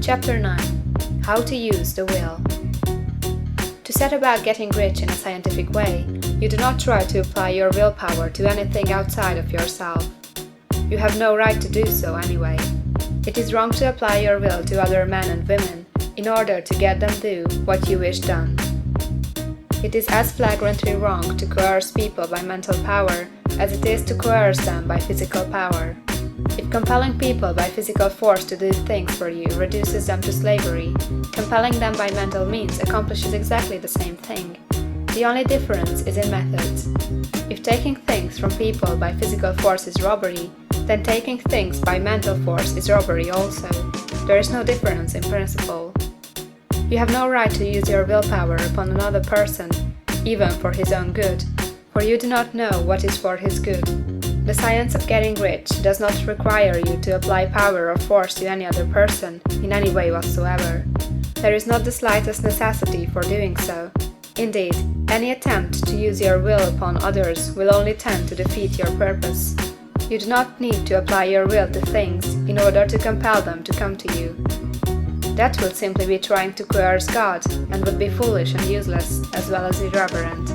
Chapter 9. How to use the will. To set about getting rich in a scientific way, you do not try to apply your willpower to anything outside of yourself. You have no right to do so anyway. It is wrong to apply your will to other men and women in order to get them do what you wish done. It is as flagrantly wrong to coerce people by mental power as it is to coerce them by physical power. If compelling people by physical force to do things for you reduces them to slavery, compelling them by mental means accomplishes exactly the same thing. The only difference is in methods. If taking things from people by physical force is robbery, then taking things by mental force is robbery also. There is no difference in principle. You have no right to use your willpower upon another person, even for his own good, for you do not know what is for his good. The science of getting rich does not require you to apply power or force to any other person in any way whatsoever. There is not the slightest necessity for doing so. Indeed, any attempt to use your will upon others will only tend to defeat your purpose. You do not need to apply your will to things in order to compel them to come to you. That would simply be trying to coerce God and would be foolish and useless as well as irreverent.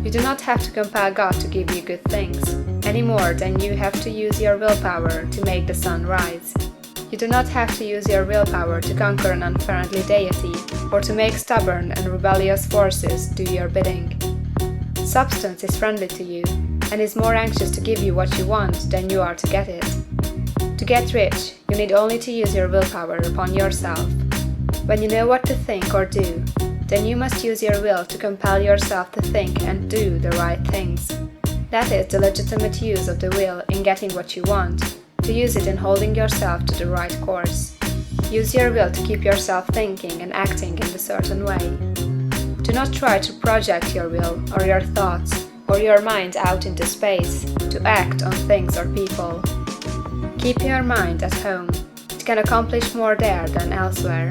You do not have to compel God to give you good things, any more than you have to use your willpower to make the sun rise. You do not have to use your willpower to conquer an unfriendly deity, or to make stubborn and rebellious forces do your bidding. Substance is friendly to you, and is more anxious to give you what you want than you are to get it. To get rich, you need only to use your willpower upon yourself. When you know what to think or do, then you must use your will to compel yourself to think and do the right things. That is the legitimate use of the will in getting what you want, to use it in holding yourself to the right course. Use your will to keep yourself thinking and acting in a certain way. Do not try to project your will or your thoughts or your mind out into space to act on things or people. Keep your mind at home. It can accomplish more there than elsewhere.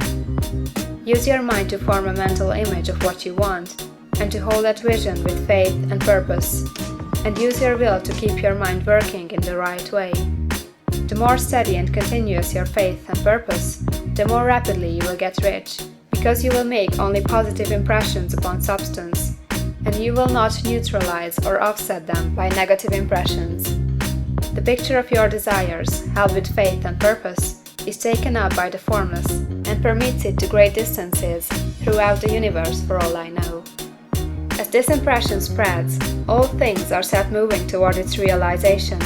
Use your mind to form a mental image of what you want, and to hold that vision with faith and purpose, and use your will to keep your mind working in the right way. The more steady and continuous your faith and purpose, the more rapidly you will get rich, because you will make only positive impressions upon substance, and you will not neutralize or offset them by negative impressions. The picture of your desires, held with faith and purpose, is taken up by the formless, and permits it to great distances throughout the universe for all I know. As this impression spreads, all things are set moving toward its realization.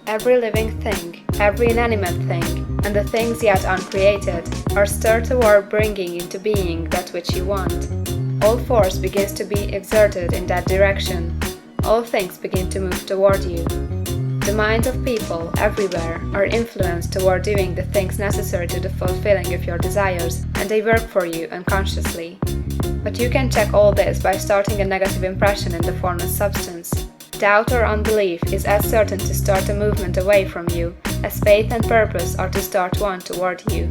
Every living thing, every inanimate thing, and the things yet uncreated are stirred toward bringing into being that which you want. All force begins to be exerted in that direction. All things begin to move toward you. The minds of people everywhere are influenced toward doing the things necessary to the fulfilling of your desires, and they work for you unconsciously. But you can check all this by starting a negative impression in the formless substance. Doubt or unbelief is as certain to start a movement away from you as faith and purpose are to start one toward you.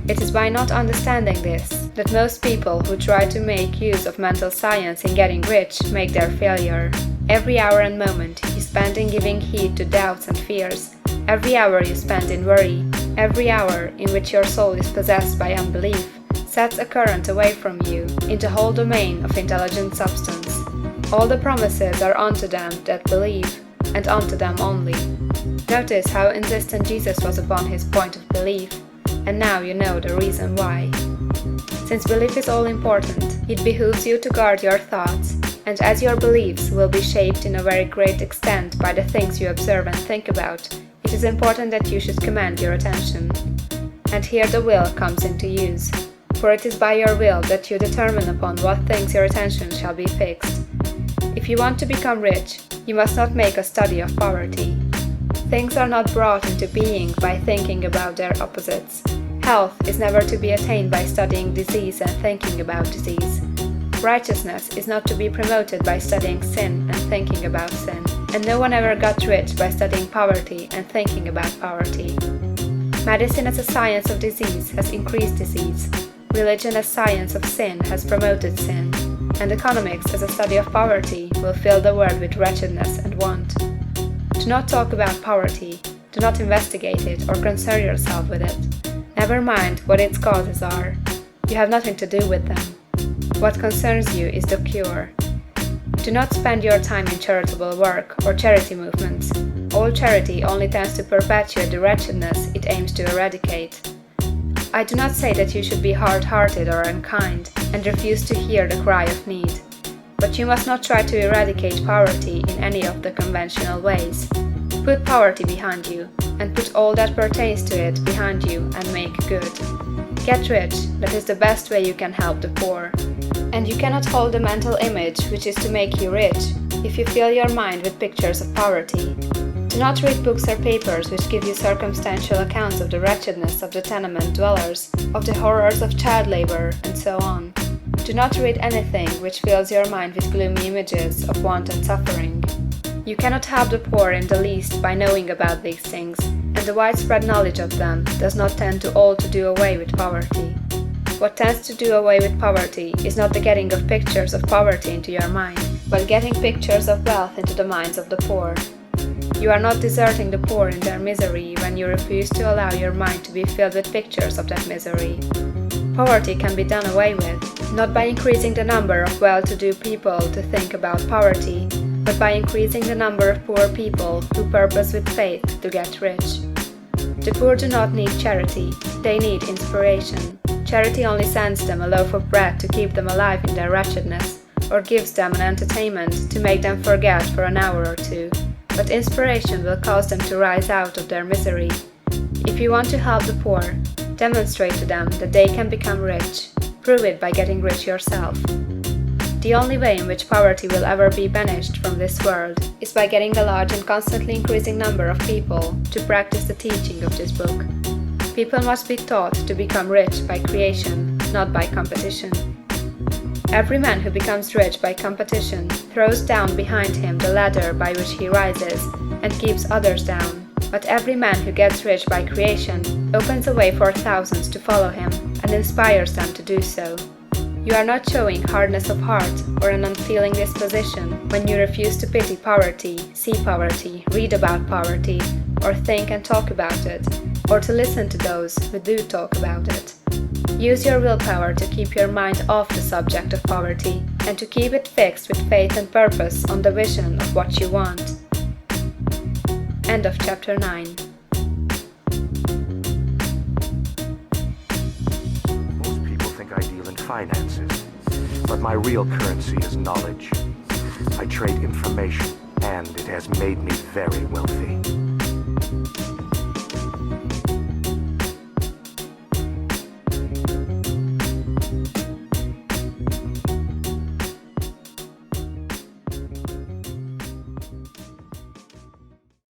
It is by not understanding this that most people who try to make use of mental science in getting rich make their failure. Every hour and moment you spend in giving heed to doubts and fears, every hour you spend in worry, every hour in which your soul is possessed by unbelief, sets a current away from you into the whole domain of intelligent substance. All the promises are unto them that believe, and unto them only. Notice how insistent Jesus was upon his point of belief, and now you know the reason why. Since belief is all important, it behooves you to guard your thoughts, and as your beliefs will be shaped in a very great extent by the things you observe and think about, it is important that you should command your attention. And here the will comes into use, for it is by your will that you determine upon what things your attention shall be fixed. If you want to become rich, you must not make a study of poverty. Things are not brought into being by thinking about their opposites. Health is never to be attained by studying disease and thinking about disease. Righteousness is not to be promoted by studying sin and thinking about sin, and no one ever got rich by studying poverty and thinking about poverty. Medicine as a science of disease has increased disease, religion as science of sin has promoted sin, and economics as a study of poverty will fill the world with wretchedness and want. Do not talk about poverty, do not investigate it or concern yourself with it. Never mind what its causes are. You have nothing to do with them. What concerns you is the cure. Do not spend your time in charitable work or charity movements. All charity only tends to perpetuate the wretchedness it aims to eradicate. I do not say that you should be hard-hearted or unkind and refuse to hear the cry of need. But you must not try to eradicate poverty in any of the conventional ways. Put poverty behind you, and put all that pertains to it behind you and make good. Get rich, that is the best way you can help the poor. And you cannot hold the mental image which is to make you rich if you fill your mind with pictures of poverty. Do not read books or papers which give you circumstantial accounts of the wretchedness of the tenement dwellers, of the horrors of child labor, and so on. Do not read anything which fills your mind with gloomy images of want and suffering. You cannot help the poor in the least by knowing about these things, and the widespread knowledge of them does not tend to all to do away with poverty. What tends to do away with poverty is not the getting of pictures of poverty into your mind, but getting pictures of wealth into the minds of the poor. You are not deserting the poor in their misery when you refuse to allow your mind to be filled with pictures of that misery. Poverty can be done away with, not by increasing the number of well-to-do people to think about poverty, but by increasing the number of poor people who purpose with faith to get rich. The poor do not need charity, they need inspiration. Charity only sends them a loaf of bread to keep them alive in their wretchedness, or gives them an entertainment to make them forget for an hour or two. But inspiration will cause them to rise out of their misery. If you want to help the poor, demonstrate to them that they can become rich. Prove it by getting rich yourself. The only way in which poverty will ever be banished from this world is by getting a large and constantly increasing number of people to practice the teaching of this book. People must be taught to become rich by creation, not by competition. Every man who becomes rich by competition throws down behind him the ladder by which he rises and keeps others down. But every man who gets rich by creation opens a way for thousands to follow him and inspires them to do so. You are not showing hardness of heart or an unfeeling disposition when you refuse to pity poverty, see poverty, read about poverty, or think and talk about it, or to listen to those who do talk about it. Use your willpower to keep your mind off the subject of poverty and to keep it fixed with faith and purpose on the vision of what you want. End of chapter 9. Most people think I deal in finances, but my real currency is knowledge. I trade information, and it has made me very wealthy.